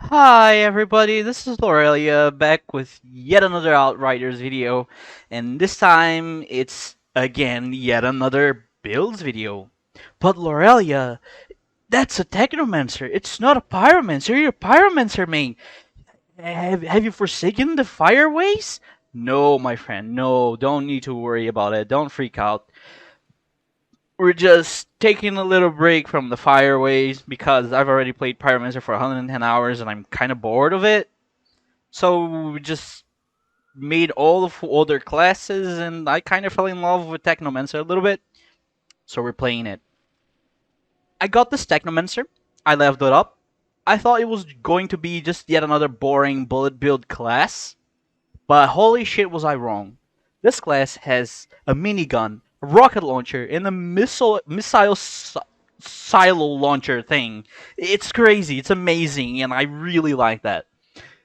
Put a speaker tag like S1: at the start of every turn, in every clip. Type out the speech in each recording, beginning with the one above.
S1: Hi everybody, this is Lorelia back with yet another Outriders video, and this time it's again yet another builds video. But Lorelia, that's a Technomancer, it's not a Pyromancer, you're a Pyromancer main. Have you forsaken the fireways? No, my friend, no, don't need to worry about it, don't freak out. We're just taking a little break from the fireways because I've already played Pyromancer for 110 hours and I'm kind of bored of it. So we just made all of other classes, and I kind of fell in love with Technomancer a little bit. So we're playing it. I got this Technomancer. I leveled it up. I thought it was going to be just yet another boring bullet build class, but holy shit was I wrong. This class has a minigun, a rocket launcher, and a missile silo launcher thing. It's crazy. It's amazing, and I really like that.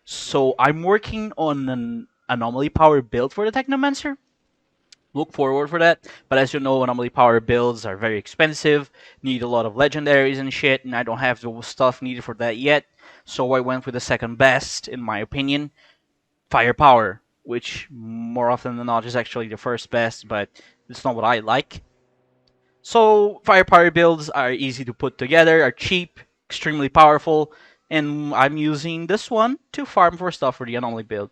S1: So I'm working on an anomaly power build for the Technomancer. Look forward for that. But as you know, anomaly power builds are very expensive, need a lot of legendaries and shit, and I don't have the stuff needed for that yet. So I went with the second best, in my opinion, firepower, which more often than not is actually the first best, but it's not what I like. So firepower builds are easy to put together, are cheap, extremely powerful, and I'm using this one to farm for stuff for the anomaly build.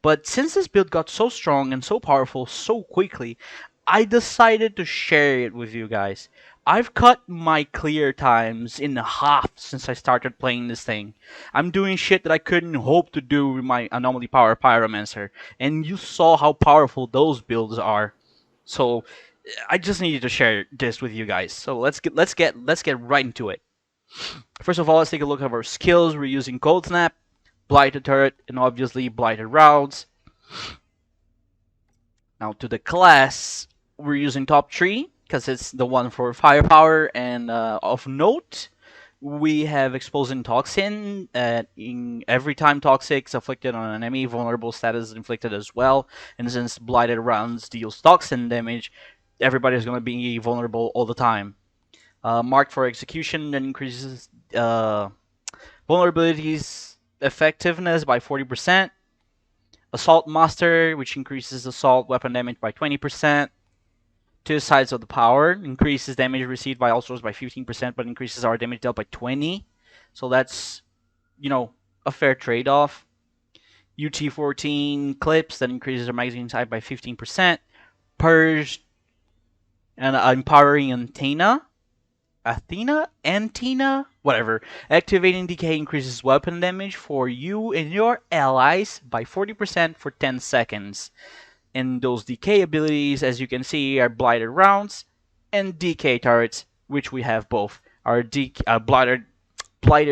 S1: But since this build got so strong and so powerful so quickly, I decided to share it with you guys. I've cut my clear times in half since I started playing this thing. I'm doing shit that I couldn't hope to do with my anomaly power pyromancer, and you saw how powerful those builds are. So I just needed to share this with you guys. So let's get right into it. First of all, let's take a look at our skills. We're using Cold Snap, Blighted Turret, and obviously Blighted Rounds. Now to the class, we're using top 3 because it's the one for firepower, and of note, we have Exposing Toxin. In every time Toxic is afflicted on an enemy, vulnerable status is inflicted as well. And since Blighted Rounds deals Toxin damage, everybody's going to be vulnerable all the time. Marked for Execution that increases vulnerabilities effectiveness by 40%. Assault Master, which increases assault weapon damage by 20%. Two sides of the power increases damage received by all sorts by 15%, but increases our damage dealt by 20. So that's, a fair trade-off. UT14 clips that increases our magazine size by 15%. Purge and empowering Antenna, whatever. Activating decay increases weapon damage for you and your allies by 40% for 10 seconds. And those decay abilities, as you can see, are Blighted Rounds and Decay Turrets, which we have both. Our Blighted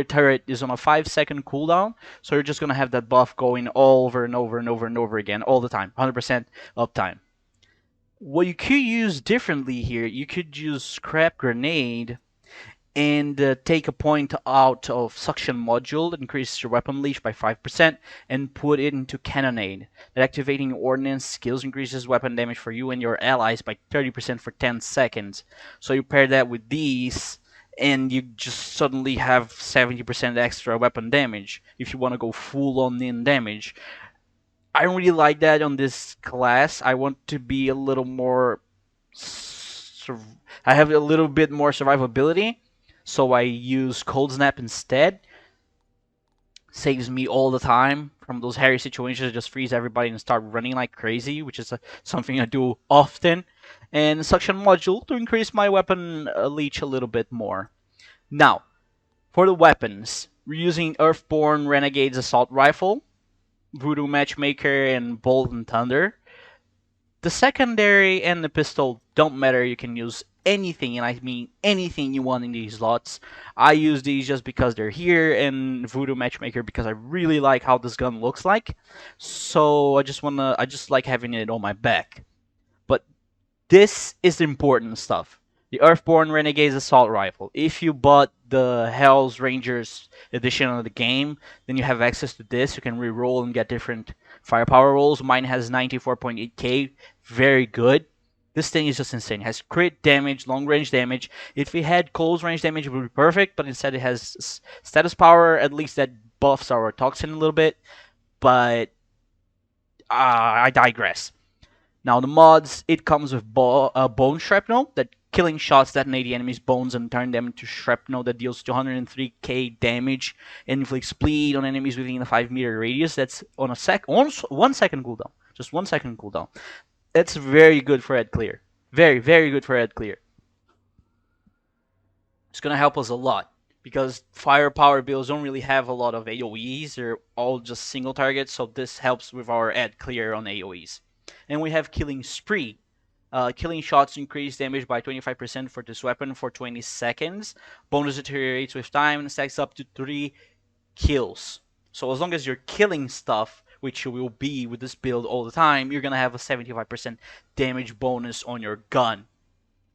S1: Turret is on a 5-second cooldown, so you're just going to have that buff going over and over and over and over again, all the time, 100% uptime. What you could use differently here, you could use Scrap Grenade and take a point out of Suction Module that increases your weapon leash by 5% and put it into Cannonade. That activating Ordnance skills increases weapon damage for you and your allies by 30% for 10 seconds. So you pair that with these and you just suddenly have 70% extra weapon damage if you want to go full on in damage. I don't really like that on this class. I want to be a little more... I have a little bit more survivability, so I use Cold Snap instead. Saves me all the time from those hairy situations. I just freeze everybody and start running like crazy, which is something I do often. And Suction Module to increase my weapon leech a little bit more. Now, for the weapons, we're using Earthborn Renegade's Assault Rifle, Voodoo Matchmaker, and Bolt and Thunder. The secondary and the pistol don't matter. You can use anything, and I mean anything you want in these slots. I use these just because they're here, and Voodoo Matchmaker because I really like how this gun looks like. So I just like having it on my back. But this is the important stuff. The Earthborn Renegade's Assault Rifle. If you bought the Hell's Rangers edition of the game, then you have access to this. You can re-roll and get different firepower rolls. Mine has 94.8k. Very good. This thing is just insane. It has crit damage, long range damage. If it had close range damage, it would be perfect, but instead it has status power, at least that buffs our toxin a little bit, but I digress. Now the mods, it comes with bone shrapnel that killing shots detonate the enemy's bones and turn them into shrapnel that deals 203k damage and inflicts bleed on enemies within a 5-meter radius. That's on 1 second cooldown. Just 1 second cooldown. That's very good for head clear. Very, very good for head clear. It's gonna help us a lot because firepower builds don't really have a lot of AoEs. They're all just single targets, so this helps with our head clear on AoEs. And we have killing spree. Killing shots increase damage by 25% for this weapon for 20 seconds. Bonus deteriorates with time and stacks up to 3 kills. So as long as you're killing stuff, which you will be with this build all the time, you're gonna have a 75% damage bonus on your gun,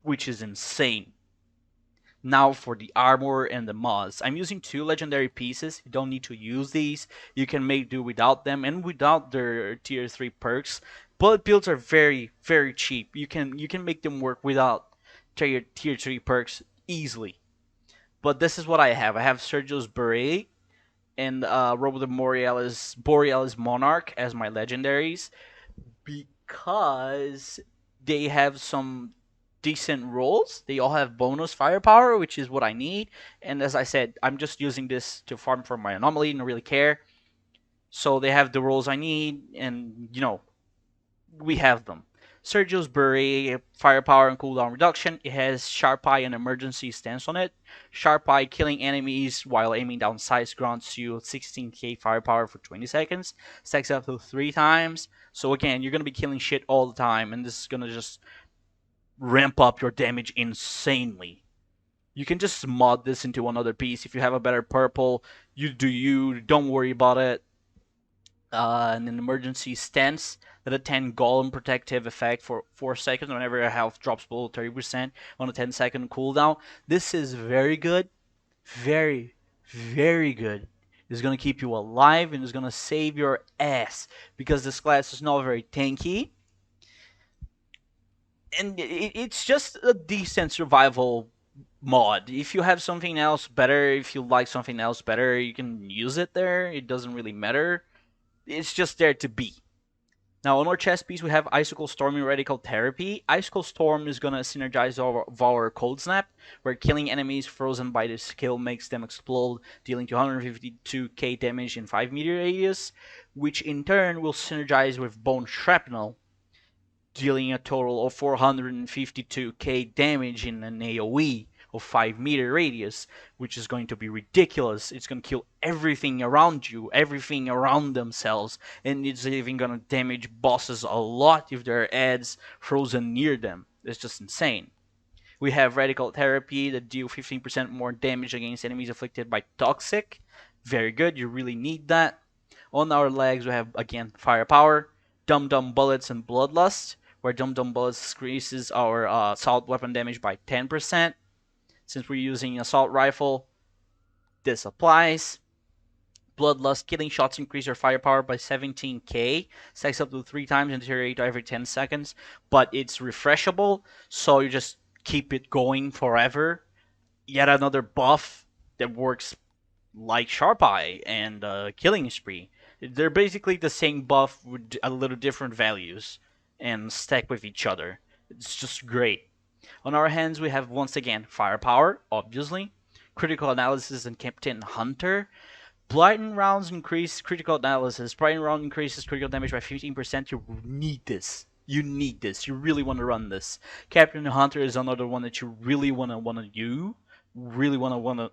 S1: which is insane. Now for the armor and the mods. I'm using 2 legendary pieces. You don't need to use these. You can make do without them and without their tier 3 perks. Bullet builds are very, very cheap. You can make them work without tier 3 perks easily. But this is what I have. I have Sergio's Beret and Robo Borealis Monarch as my legendaries because they have some decent rolls. They all have bonus firepower, which is what I need. And as I said, I'm just using this to farm for my anomaly, don't really care. So they have the rolls I need, and we have them. Sergio's Beret, firepower and cooldown reduction. It has Sharp Eye and emergency stance on it. Sharp Eye, killing enemies while aiming down sights grants you 16k firepower for 20 seconds. Stacks up to 3 times. So again, you're going to be killing shit all the time, and this is going to just ramp up your damage insanely. You can just mod this into another piece. If you have a better purple, you, don't worry about it. And an emergency stance that a 10 golem protective effect for 4 seconds whenever your health drops below 30% on a 10-second cooldown. This is very good. Very, very good. It's going to keep you alive and it's going to save your ass because this class is not very tanky. And it's just a decent survival mod. If you have something else better, if you like something else better, you can use it there. It doesn't really matter. It's just there to be. Now, on our chest piece, we have Icicle Storm and Radical Therapy. Icicle Storm is going to synergize our Cold Snap, where killing enemies frozen by this skill makes them explode, dealing 252k damage in 5-meter radius, which in turn will synergize with Bone Shrapnel, dealing a total of 452k damage in an AoE of 5-meter radius, which is going to be ridiculous. It's going to kill everything around you, everything around themselves, and it's even going to damage bosses a lot if there are ads frozen near them. It's just insane. We have Radical Therapy that deal 15% more damage against enemies afflicted by Toxic. Very good, you really need that. On our legs, we have, again, Firepower, Dum Dum Bullets, and Bloodlust, where Dum Dum Bullets increases our assault weapon damage by 10%. Since we're using assault rifle, this applies. Bloodlust, killing shots increase your firepower by 17k. Stacks up to 3 times and deteriorate every 10 seconds. But it's refreshable, so you just keep it going forever. Yet another buff that works like Sharp Eye and Killing Spree. They're basically the same buff with a little different values and stack with each other. It's just great. On our hands, we have, once again, Firepower, obviously, Critical Analysis, and Captain Hunter. Blighting rounds increase critical analysis. Blighting round increases critical damage by 15%. You need this. You need this. You really want to run this. Captain Hunter is another one that you really wanna do. Really wanna.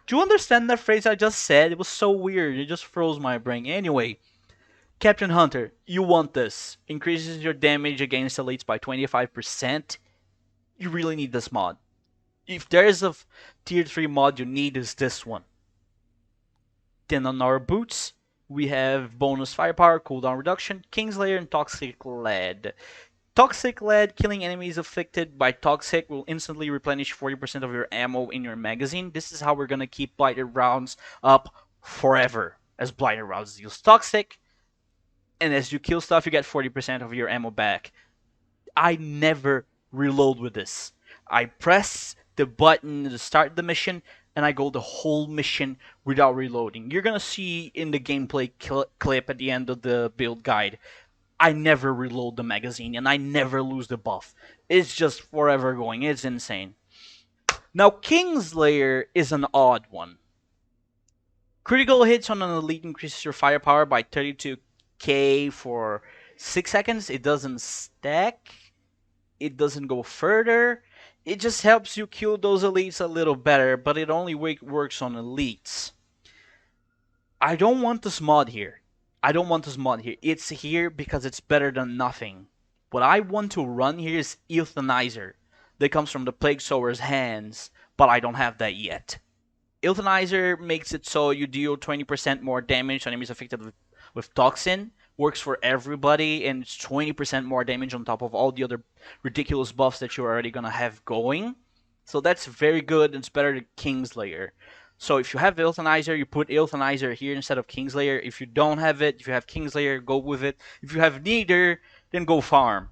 S1: Do you understand that phrase I just said? It was so weird. It just froze my brain. Anyway, Captain Hunter, you want this. Increases your damage against elites by 25%. You really need this mod. If there is a tier 3 mod you need, is this one. Then on our boots, we have bonus firepower, cooldown reduction, Kingslayer, and Toxic Lead. Toxic Lead, killing enemies afflicted by Toxic, will instantly replenish 40% of your ammo in your magazine. This is how we're going to keep Blighted rounds up forever, as Blighted rounds use Toxic. And as you kill stuff, you get 40% of your ammo back. I never reload with this. I press the button to start the mission, and I go the whole mission without reloading. You're gonna see in the gameplay clip at the end of the build guide, I never reload the magazine and I never lose the buff. It's just forever going. It's insane. Now, Kingslayer is an odd one. Critical hits on an elite increases your firepower by 32k for 6 seconds. It doesn't stack. It doesn't go further. It just helps you kill those elites a little better, but it only works on elites. I don't want this mod here. It's here because it's better than nothing. What I want to run here is Euthanizer. That comes from the Plague Sower's hands, but I don't have that yet. Euthanizer makes it so you deal 20% more damage on enemies affected with Toxin. Works for everybody, and it's 20% more damage on top of all the other ridiculous buffs that you're already gonna have going. So that's very good, and it's better than Kingslayer. So if you have Euthanizer, you put Euthanizer here instead of Kingslayer. If you don't have it, if you have Kingslayer, go with it. If you have neither, then go farm.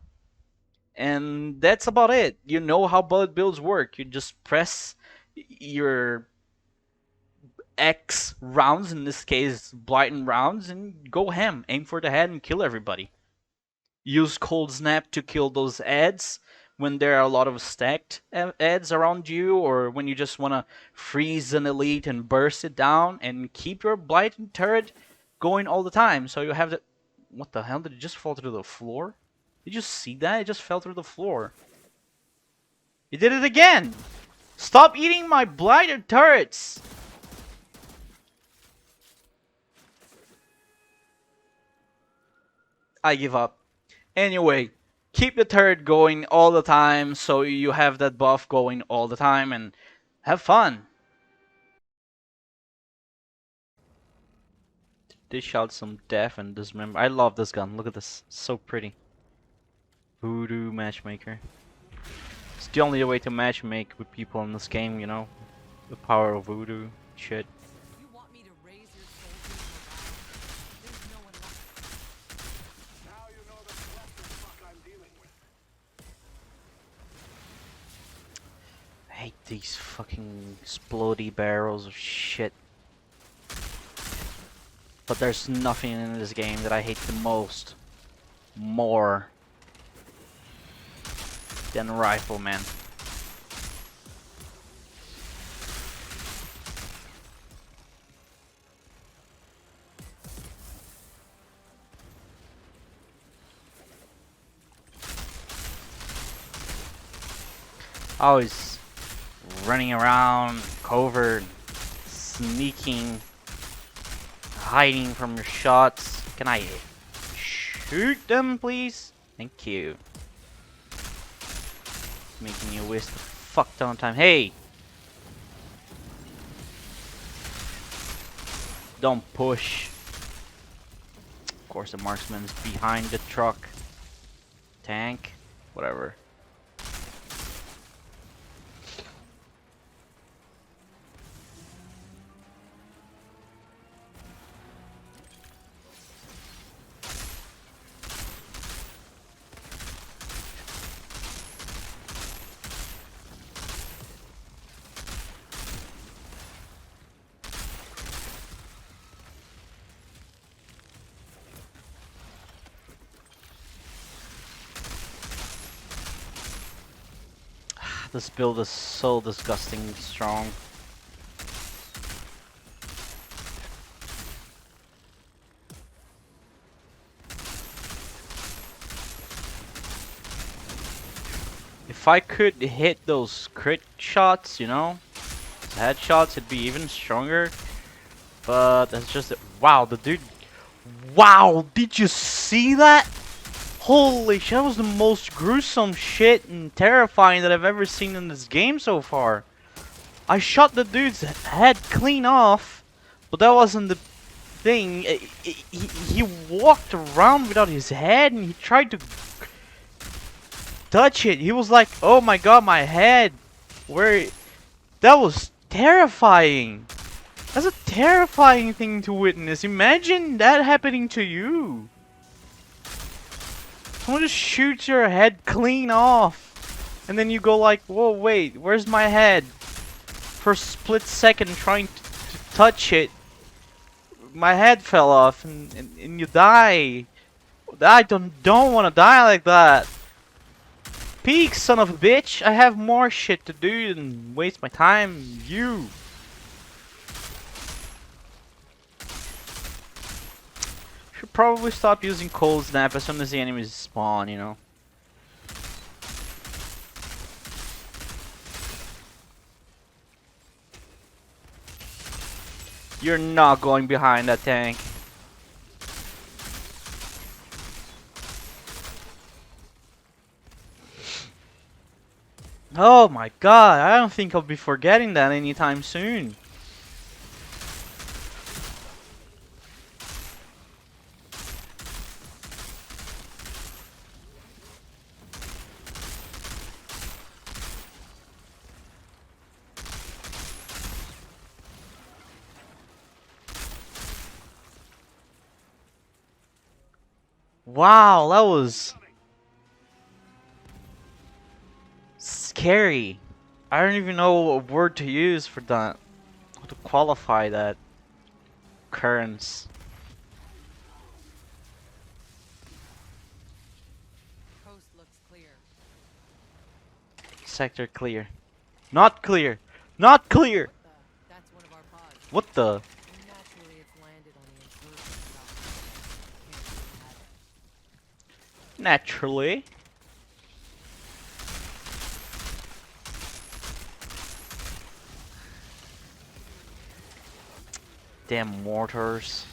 S1: And that's about it. You know how bullet builds work. You just press your X rounds, in this case Blighten rounds, and go ham. Aim for the head and kill everybody. Use Cold Snap to kill those ads when there are a lot of stacked ads around you, or when you just want to freeze an elite and burst it down, and keep your Blighten turret going all the time. So you have the... What the hell? Did it just fall through the floor? Did you see that? It just fell through the floor. It did it again! Stop eating my Blighted turrets! I give up. Anyway, keep the turret going all the time so you have that buff going all the time and have fun. Dish out some death and dismember. I love this gun. Look at this. So pretty. Voodoo matchmaker. It's the only way to matchmake with people in this game, you know? The power of voodoo shit. I hate these fucking explodey barrels of shit. But there's nothing in this game that I hate the most more than Rifleman. Always running around, covert, sneaking, hiding from your shots. Can I shoot them, please? Thank you. Making you waste a fuck ton of time. Hey! Don't push. Of course, the marksman's behind the truck. Tank. Whatever. This build is so disgusting strong. If I could hit those crit shots, you know, headshots, it'd be even stronger. But that's just... Wow, the dude... Wow, did you see that? Holy shit, that was the most gruesome shit and terrifying that I've ever seen in this game so far. I shot the dude's head clean off, but that wasn't the thing. He walked around without his head and he tried to touch it. He was like, oh my god, my head. Where? That was terrifying. That's a terrifying thing to witness. Imagine that happening to you. Someone just shoots your head clean off. And then you go like, whoa, wait, where's my head? For a split second trying to touch it, my head fell off and you die. I don't want to die like that. Peek, son of a bitch. I have more shit to do than waste my time. You. Should probably stop using cold snap as soon as the enemies spawn, you know. You're not going behind that tank. Oh my god, I don't think I'll be forgetting that anytime soon. Wow, that was scary. I don't even know a word to use for that. How to qualify that occurrence.
S2: Coast looks clear.
S1: Sector clear. Not clear. Not clear.
S2: That's one of our pods.
S1: What the?
S2: Naturally, it's landed on the intrusion route. Can't have it.
S1: Naturally. Damn mortars.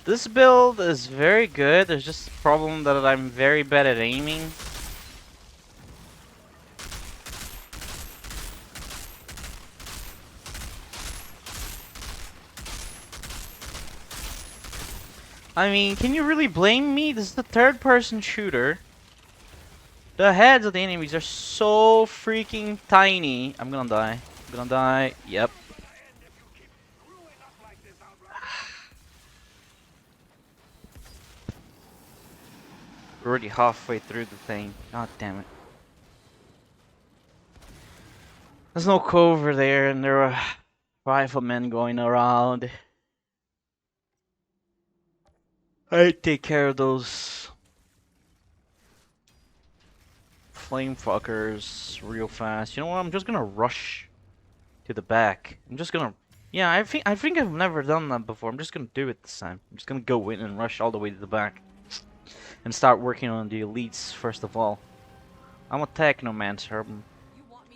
S1: This build is very good. There's just a problem that I'm very bad at aiming. I mean, can you really blame me? This is the third-person shooter. The heads of the enemies are so freaking tiny. I'm gonna die. I'm gonna die. Yep. We're already halfway through the thing. God damn it. There's no cover there, and there are riflemen going around. I take care of those flame fuckers real fast. You know what? I'm just gonna rush to the back. I'm just gonna. Yeah, I think I've never done that before. I'm just gonna do it this time. I'm just gonna go in and rush all the way to the back and start working on the elites first of all. I'm a technomancer.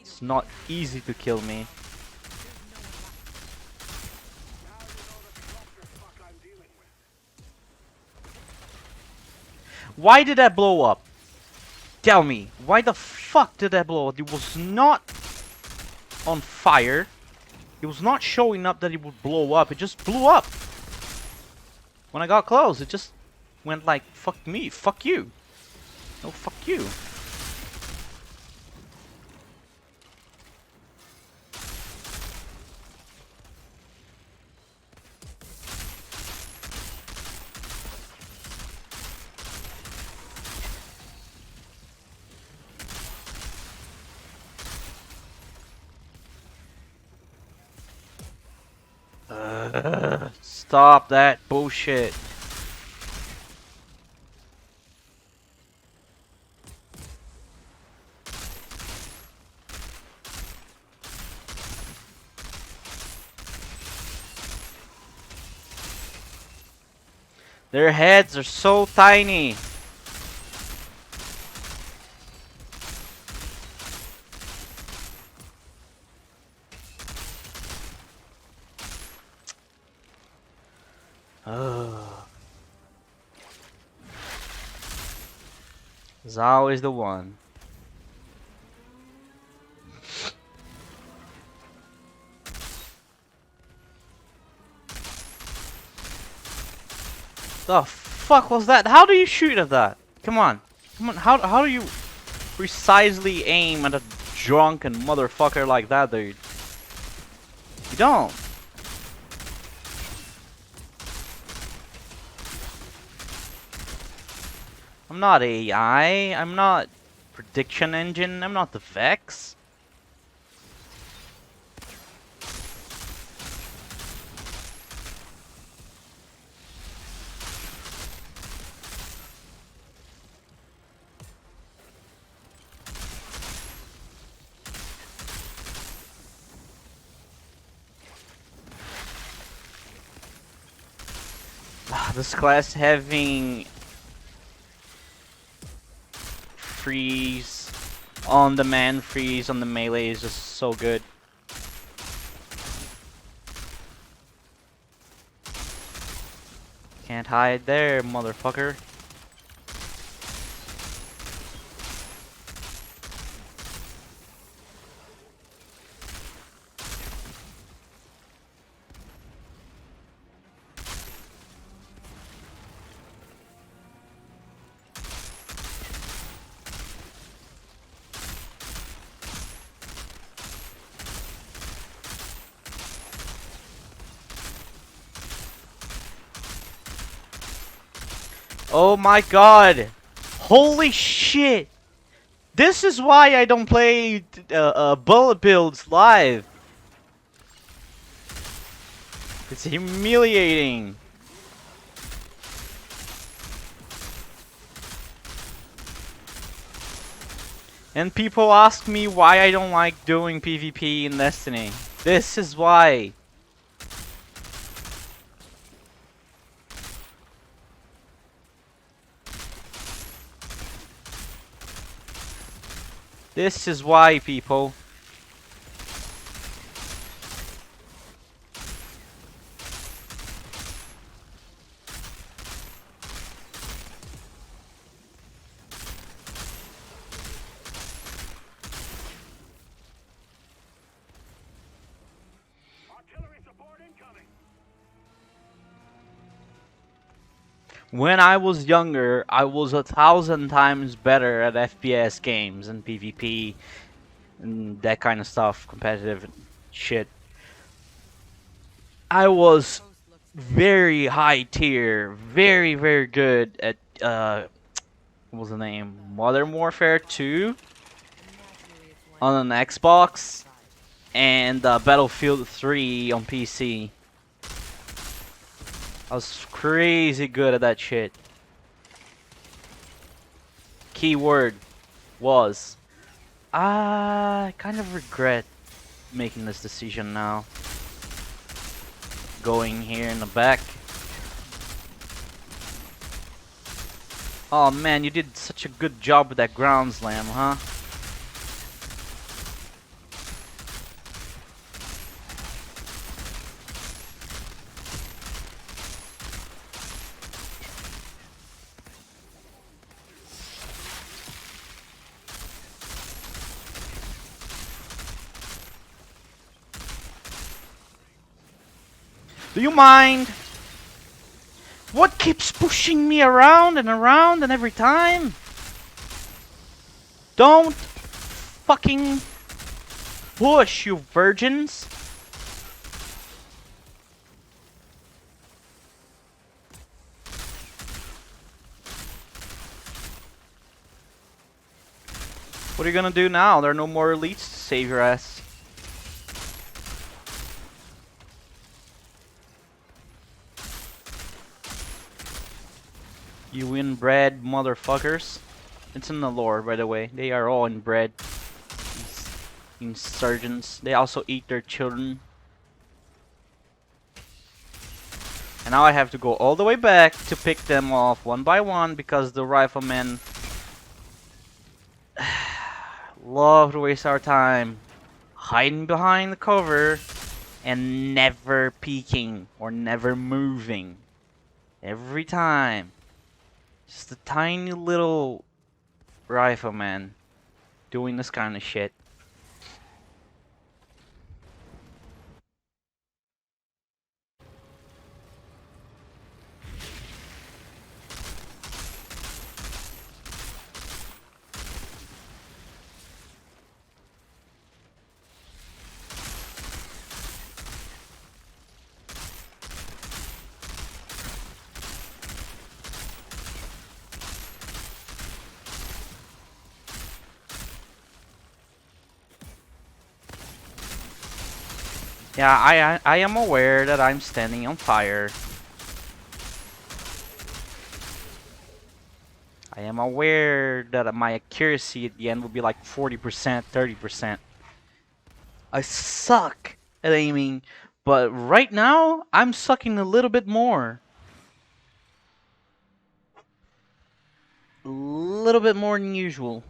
S1: It's not easy to kill me. Why did that blow up? Tell me, why the fuck did that blow up? It was not on fire. It was not showing up that it would blow up. It just blew up. When I got close, it just went like, fuck me, fuck you. No, fuck you. Stop that bullshit. Their heads are so tiny. It's always the one. The fuck was that? How do you shoot at that? Come on. Come on, how do you precisely aim at a drunken motherfucker like that, dude? You don't. I'm not AI. I'm not prediction engine. I'm not the Vex. This class having freeze on demand freeze on the melee is just so good. Can't hide there, motherfucker. Oh my god! Holy shit! This is why I don't play bullet builds live. It's humiliating. And people ask me why I don't like doing PvP in Destiny. This is why. This is why, people. When I was younger, I was 1,000 times better at FPS games and PvP and that kind of stuff, competitive shit. I was
S2: Coast looks
S1: very high tier, very, very good at, what was the name? Modern Warfare 2
S2: naturally it's landed
S1: on an
S2: on
S1: Xbox
S2: the side.
S1: and Battlefield 3 on PC. I was crazy good at that shit. Keyword was. I kind of regret making this decision now. Going here in the back. Oh man, you did such a good job with that ground slam, huh? Do you mind? What keeps pushing me around and around and every time? Don't fucking push, you virgins! What are you gonna do now? There are no more elites to save your ass. You inbred motherfuckers. It's in the lore, by the way. They are all inbred. These insurgents. They also eat their children. And now I have to go all the way back to pick them off one by one because the riflemen love to waste our time hiding behind the cover and never peeking or never moving. Every time. Just a tiny little rifleman doing this kind of shit. Yeah, I am aware that I'm standing on fire. I am aware that my accuracy at the end will be like 40%, 30%. I suck at aiming, but right now I'm sucking a little bit more. A little bit more than usual.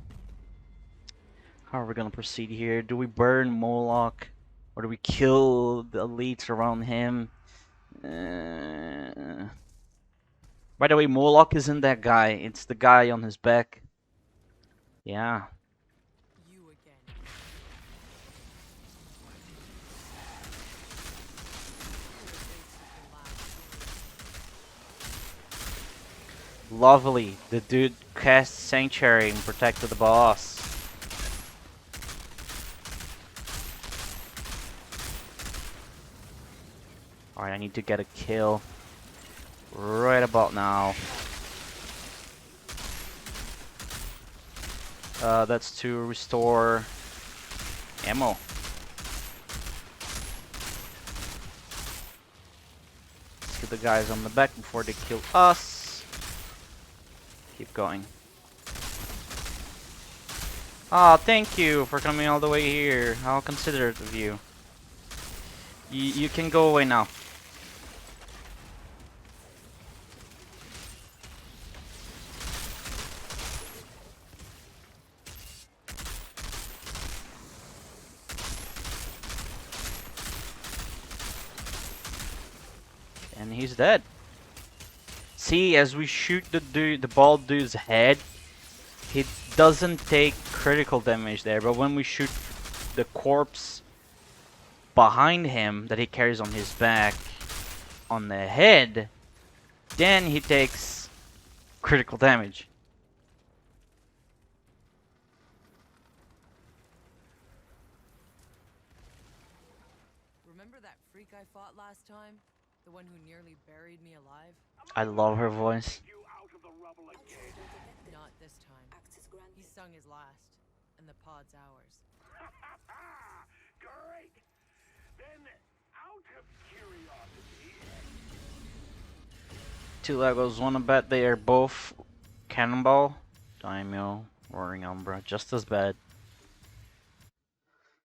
S1: How are we gonna proceed here? Do we burn Moloch? Or do we kill the elites around him? By the way, Moloch isn't that guy. It's the guy on his back. Yeah.
S2: You again.
S1: Lovely. The dude cast Sanctuary and protected the boss. Alright, I need to get a kill right about now. That's to restore ammo. Let's kill the guys on the back before they kill us. Keep going. Ah, thank you for coming all the way here. How considerate of you. You can go away now. And he's dead. See, as we shoot the bald dude's head, he doesn't take critical damage there, but when we shoot the corpse behind him that he carries on his back on the head, then he takes critical damage.
S2: Remember that freak I fought last time? The one who nearly buried me alive?
S1: I love her voice.
S2: Not this time. He sung his last, and the pod's ours.
S3: Great. Then, out of curiosity.
S1: Two Legos, wanna bet they are both Cannonball, Daimyo, Roaring Umbra, just as bad.